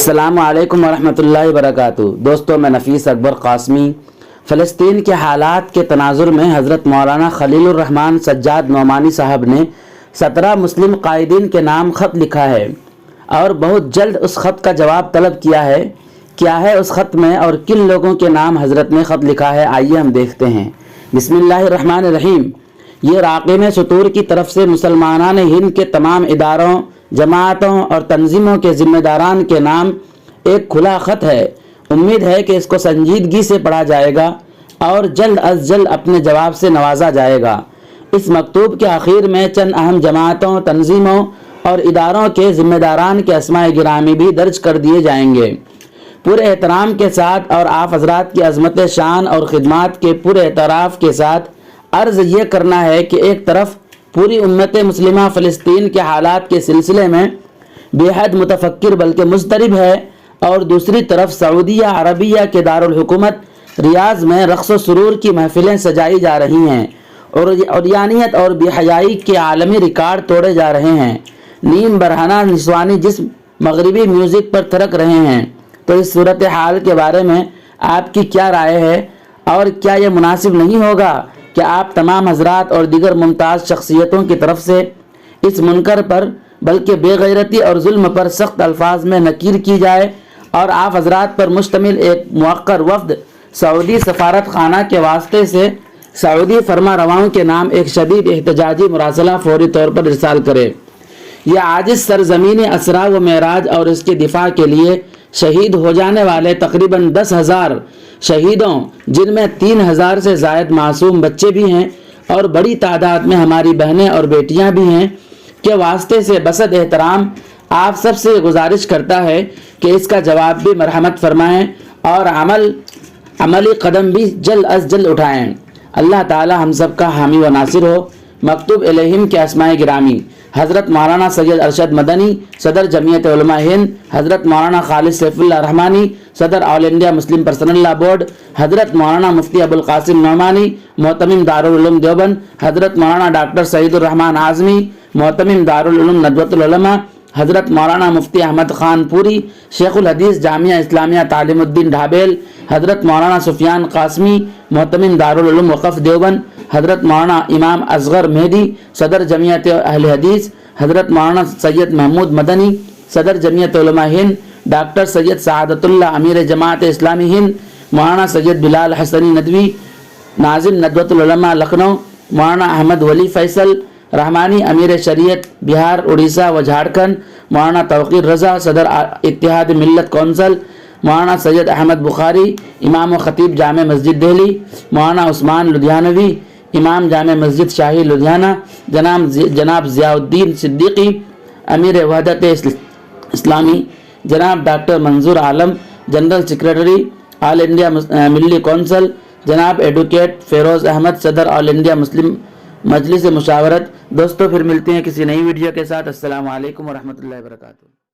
السلام علیکم ورحمۃ اللہ وبرکاتہ۔ دوستو، میں نفیس اکبر قاسمی فلسطین کے حالات کے تناظر میں حضرت مولانا خلیل الرحمن سجاد نعمانی صاحب نے 17 مسلم قائدین کے نام خط لکھا ہے اور بہت جلد اس خط کا جواب طلب کیا ہے۔ کیا ہے اس خط میں اور کن لوگوں کے نام حضرت نے خط لکھا ہے، آئیے ہم دیکھتے ہیں۔ بسم اللہ الرحمن الرحیم۔ یہ راقم سطور کی طرف سے مسلمانان ہند کے تمام اداروں، جماعتوں اور تنظیموں کے ذمہ داران کے نام ایک کھلا خط ہے۔ امید ہے کہ اس کو سنجیدگی سے پڑھا جائے گا اور جلد از جلد اپنے جواب سے نوازا جائے گا۔ اس مکتوب کے آخر میں چند اہم جماعتوں، تنظیموں اور اداروں کے ذمہ داران کے اسماء گرامی بھی درج کر دیے جائیں گے۔ پورے احترام کے ساتھ اور آپ حضرات کی عظمت شان اور خدمات کے پورے اعتراف کے ساتھ عرض یہ کرنا ہے کہ ایک طرف پوری امت مسلمہ فلسطین کے حالات کے سلسلے میں بے حد متفکر بلکہ مضطرب ہے، اور دوسری طرف سعودیہ عربیہ کے دارالحکومت ریاض میں رقص و سرور کی محفلیں سجائی جا رہی ہیں اور عریانیت اور بے حیائی کے عالمی ریکارڈ توڑے جا رہے ہیں۔ نیم برہنہ نسوانی جسم مغربی میوزک پر تھرک رہے ہیں۔ تو اس صورتحال کے بارے میں آپ کی کیا رائے ہے، اور کیا یہ مناسب نہیں ہوگا کہ آپ تمام حضرات اور دیگر ممتاز شخصیتوں کی طرف سے اس منکر پر بلکہ بے غیرتی اور ظلم پر سخت الفاظ میں نکیر کی جائے، اور آپ حضرات پر مشتمل ایک موقر وفد سعودی سفارت خانہ کے واسطے سے سعودی فرما رواؤں کے نام ایک شدید احتجاجی مراسلہ فوری طور پر ارسال کرے۔ یہ عاجز سرزمین اسرا و معراج اور اس کے دفاع کے لیے شہید ہو جانے والے تقریباً 10,000 شہیدوں، جن میں 3,000 سے زائد معصوم بچے بھی ہیں اور بڑی تعداد میں ہماری بہنیں اور بیٹیاں بھی ہیں، کے واسطے سے بسد احترام آپ سب سے گزارش کرتا ہے کہ اس کا جواب بھی مرحمت فرمائیں اور عملی قدم بھی جلد از جلد اٹھائیں۔ اللہ تعالی ہم سب کا حامی و ناصر ہو۔ مکتوب الیہم کے اسماء گرامی: حضرت مولانا سید ارشد مدنی، صدر جمعیت علماء ہند، حضرت مولانا خالد سیف اللہ رحمانی، صدر آل انڈیا مسلم پرسنل لا بورڈ، حضرت مولانا مفتی ابوالقاسم نعمانی، محتمم دارالعلوم دیوبند، حضرت مولانا ڈاکٹر سعید الرحمن اعظمی، محتمم دارالعلوم ندوۃ العلماء، حضرت مولانا مفتی احمد خان پوری، شیخ الحدیث جامعہ اسلامیہ تعلیم الدین ڈھابیل، حضرت مولانا سفیان قاسمی، محتمم دارالعلوم وقف دیوبند، حضرت مولانا امام اصغر مہدی، صدر جمعیت اہل حدیث، حضرت مولانا سید محمود مدنی، صدر جمعیت علماء ہند، ڈاکٹر سید سعادت اللہ امیر جماعت اسلامی ہند، مولانا سید بلال حسنی ندوی، ناظم ندوۃ العلماء لکھنؤ، مولانا احمد ولی فیصل رحمانی امیر شریعت بہار، اڑیسہ و جھارکھنڈ، مولانا توقیر رضا صدر اتحاد ملت کونسل، مولانا سید احمد بخاری امام و خطیب جامع مسجد دہلی، مولانا عثمان لدھیانوی امام جامع مسجد شاہی لدھیانہ، جناب ضیاء الدین صدیقی امیر وحدت اسلامی، جناب ڈاکٹر منظور عالم جنرل سیکریٹری آل انڈیا ملی کونسل، جناب ایڈوکیٹ فیروز احمد صدر آل انڈیا مسلم مجلس مشاورت۔ دوستو، پھر ملتے ہیں کسی نئی ویڈیو کے ساتھ۔ السلام علیکم ورحمۃ اللہ وبرکاتہ۔